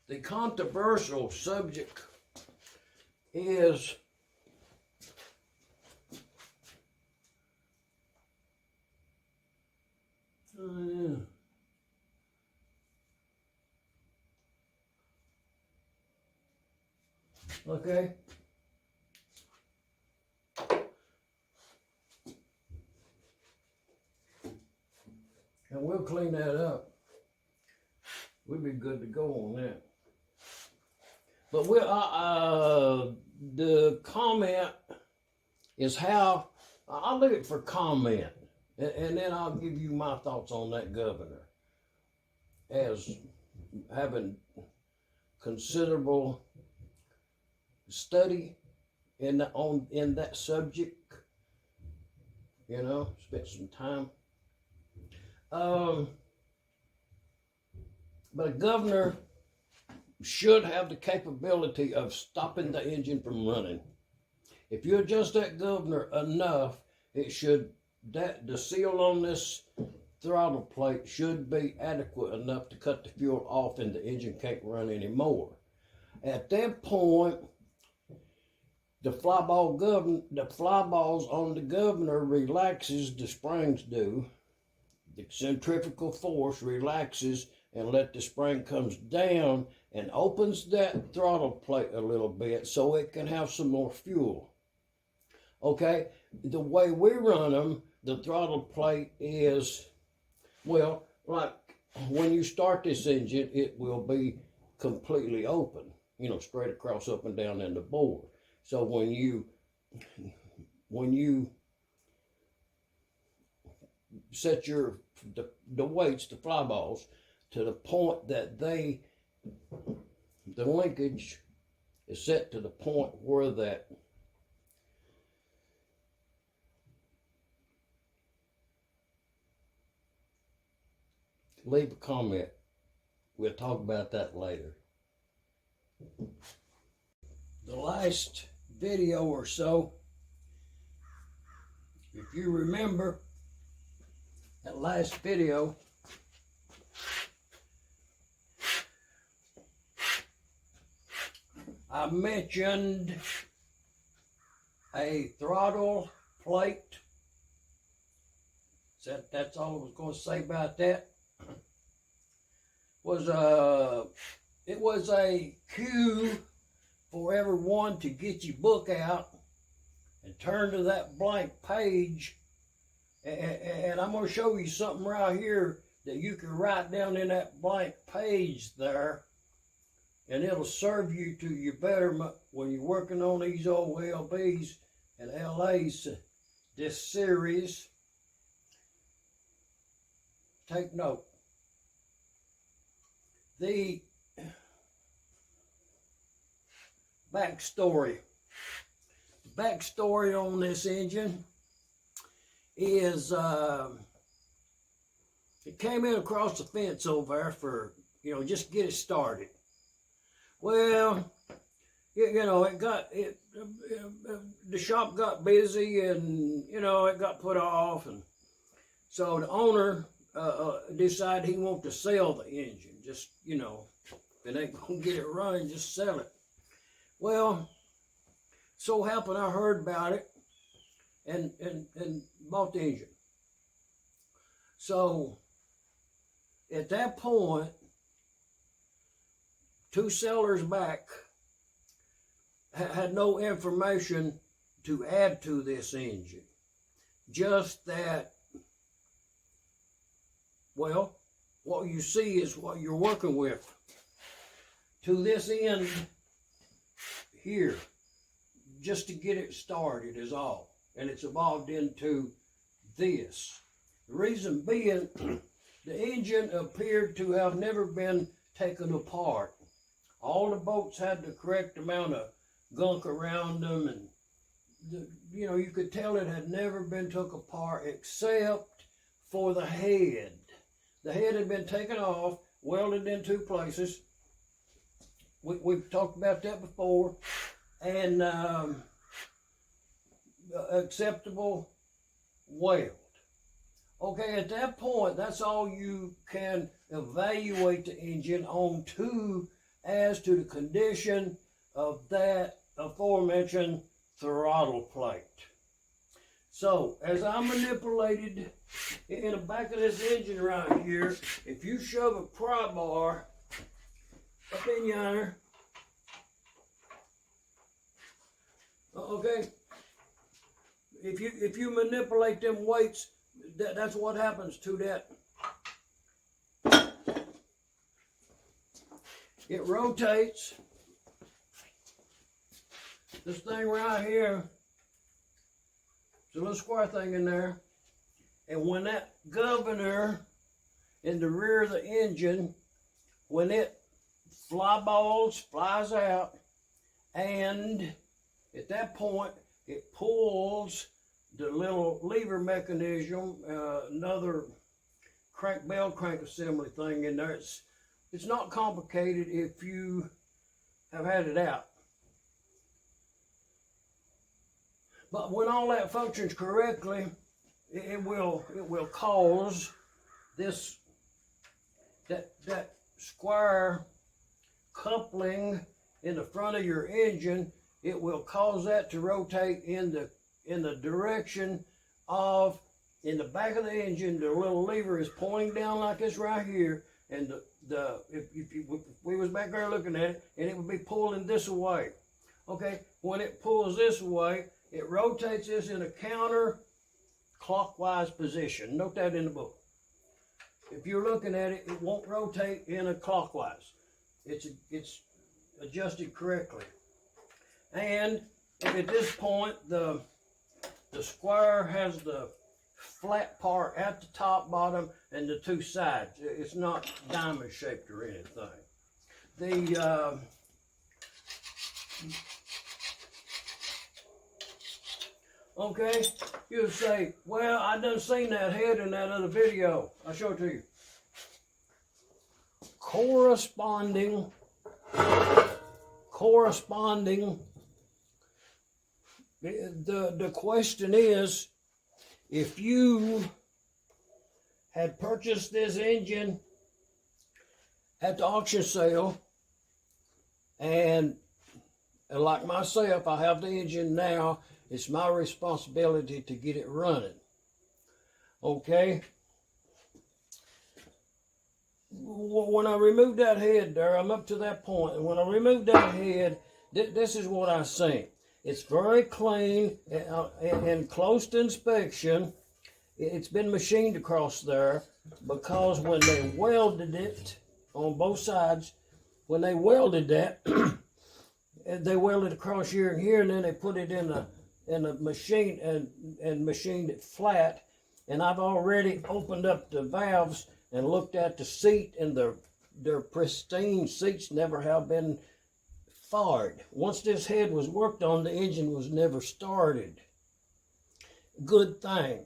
The controversial subject is okay. And we'll clean that up. We'll be good to go on that. But the comment is how, I'll leave it for comment, and then I'll give you my thoughts on that, Governor, as having considerable study in that subject, you know, spent some time. But a governor should have the capability of stopping the engine from running. If you adjust that governor enough, it should, the seal on this throttle plate should be adequate enough to cut the fuel off and the engine can't run anymore. At that point, the fly balls on the governor relaxes, the springs do. The centrifugal force relaxes and let the spring comes down and opens that throttle plate a little bit so it can have some more fuel. Okay, the way we run them, the throttle plate is, well, like when you start this engine, it will be completely open, you know, straight across, up and down in the bore. So when you set the weights, the fly balls, to the point that the linkage is set to the point where that leave a comment. We'll talk about that later. The last video or so, if you remember that last video, I mentioned a throttle plate. That's all I was going to say about that. It was a cue for everyone to get your book out and turn to that blank page. And I'm going to show you something right here that you can write down in that blank page there. And it'll serve you to your betterment when you're working on these old LBs and LAs, this series. Take note. The backstory on this engine is it came in across the fence over there for, you know, just get it started. Well, you know, the shop got busy and, you know, it got put off. And so the owner decided he wanted to sell the engine. Just, you know, if it ain't going to get it running, just sell it. Well, so happened I heard about it and bought the engine. So at that point, 2 sellers back had no information to add to this engine. Just that, well, what you see is what you're working with. To this end here, just to get it started is all. And it's evolved into this. The reason being, the engine appeared to have never been taken apart. All the bolts had the correct amount of gunk around them, and you know, you could tell it had never been took apart except for the head. The head had been taken off, welded in 2 places. We've talked about that before, and acceptable weld. Okay, at that point, that's all you can evaluate the engine on 2 as to the condition of that aforementioned throttle plate. So, as I manipulated in the back of this engine right here, if you shove a pry bar up in yonder, okay, if you manipulate them weights, that's what happens to that. It rotates. This thing right here, it's a little square thing in there. And when that governor in the rear of the engine, when it flies out, and at that point, it pulls the little lever mechanism, another bell crank assembly thing in there. It's not complicated if you have had it out. But when all that functions correctly, it will cause that square coupling in the front of your engine. It will cause that to rotate in the direction of, in the back of the engine. The little lever is pointing down like this right here, and if we was back there looking at it, and it would be pulling this away. Okay, when it pulls this away, it rotates this in a counter-clockwise position. Note that in the book. If you're looking at it, it won't rotate in a clockwise. It's adjusted correctly. And at this point, the square has the flat part at the top, bottom, and the two sides. It's not diamond shaped or anything. Okay, you'll say, well, I done seen that head in that other video. I'll show it to you. Corresponding, the question is, if you had purchased this engine at the auction sale, and like myself, I have the engine now, it's my responsibility to get it running. Okay? When I remove that head there, I'm up to that point, and when I remove that head, this is what I see. It's very clean and close to inspection. It's been machined across there, because when they welded it on both sides, when they welded that, they welded across here and here, and then they put it in a machine and machined it flat. And I've already opened up the valves and looked at the seat, and their pristine seats never have been fired. Once this head was worked on, the engine was never started. Good thing.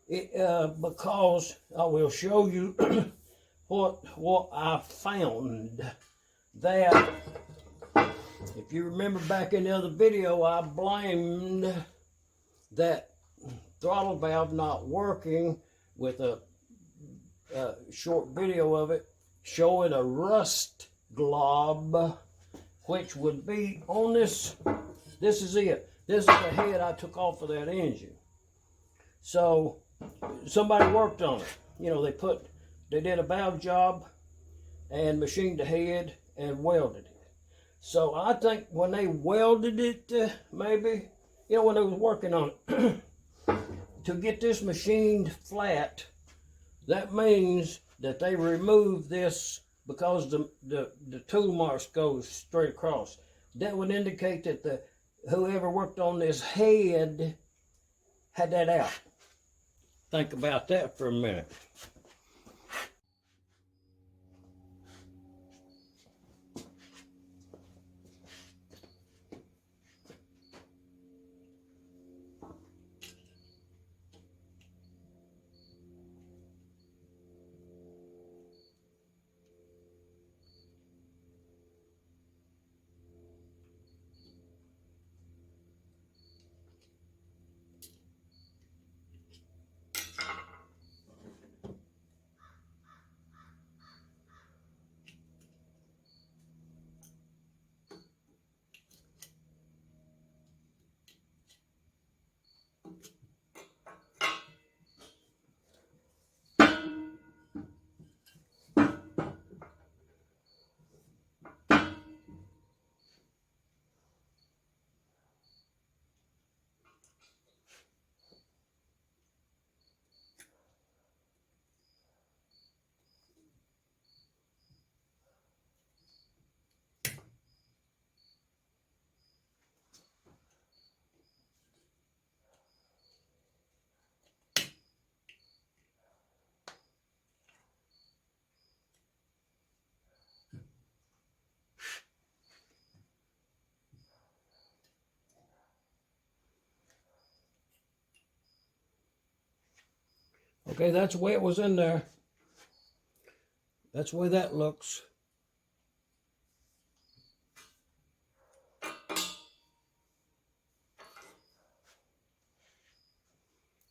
Because I will show you what I found. That, if you remember back in the other video, I blamed that throttle valve not working with a short video of it showing a rust glob, which would be on this. This is it. This is the head I took off of that engine. So somebody worked on it. You know, they did a valve job and machined the head and welded it. So I think when they welded it, maybe, you know, when they was working on it, to get this machined flat, that means that they removed this, because the tool marks goes straight across. That would indicate that whoever worked on this head had that out. Think about that for a minute. Okay, that's the way it was in there. That's the way that looks.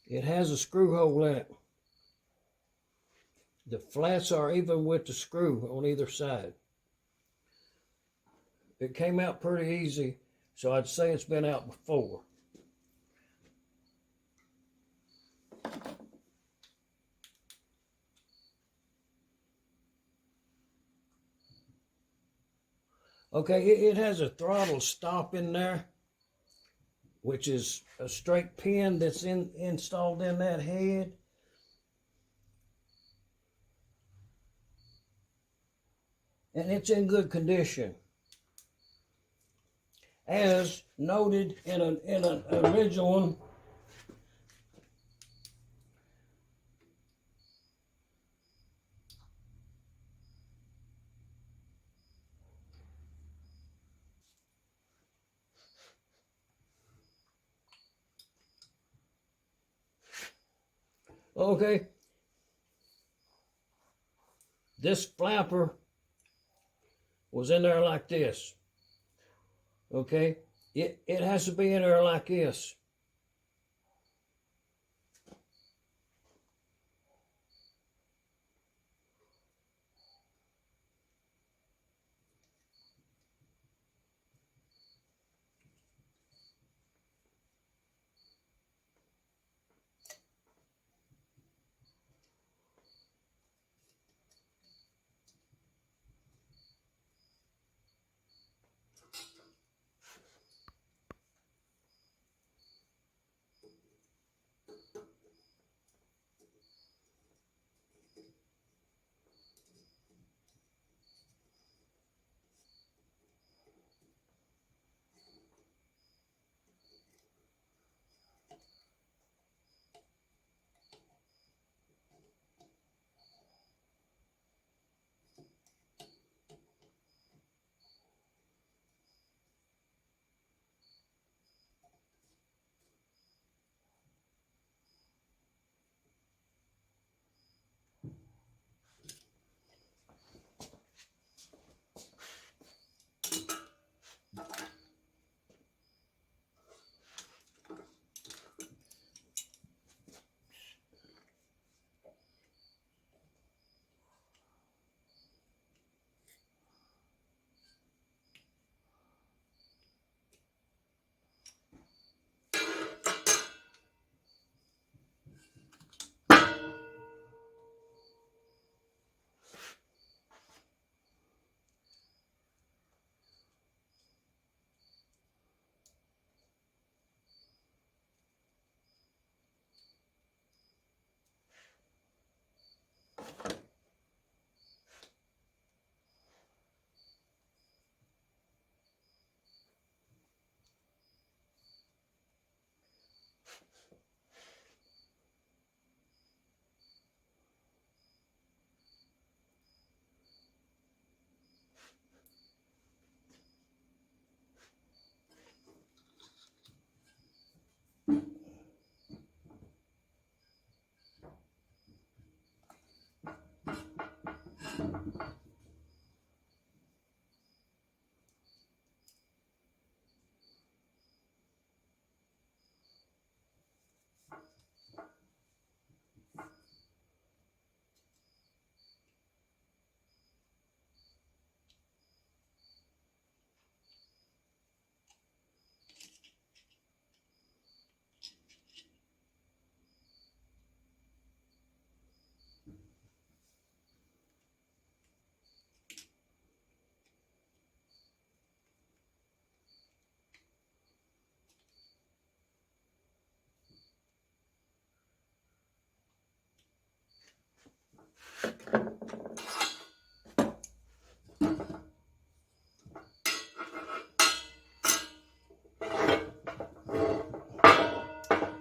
It has a screw hole in it. The flats are even with the screw on either side. It came out pretty easy, so I'd say it's been out before. Okay, it has a throttle stop in there, which is a straight pin that's installed in that head. And it's in good condition. As noted in an original one, okay, this flapper was in there like this. Okay, it has to be in there like this.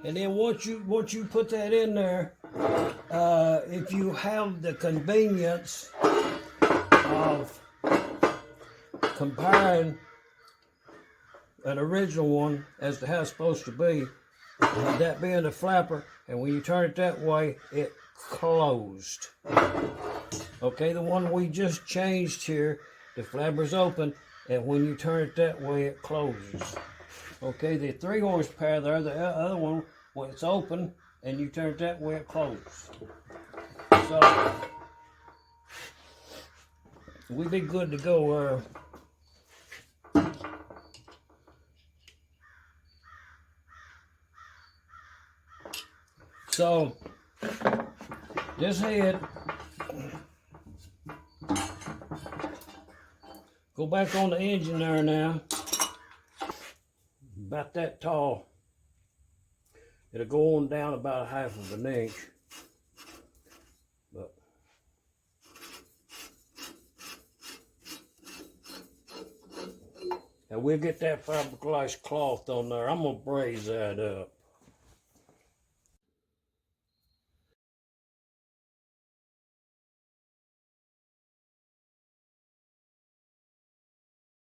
And then once you put that in there, if you have the convenience of comparing an original one as to how it's supposed to be with that being the flapper, and when you turn it that way, it closed. Okay, the one we just changed here, the flapper's open, and when you turn it that way, it closes. Okay, the 3 horsepower there, the other one, when it's open, and you turn it that way, it closes. So, we'd be good to go. So, this head, go back on the engine there now, about that tall. It'll go on down about 1/2 of an inch. But and we'll get that fiberglass cloth on there. I'm gonna braze that up.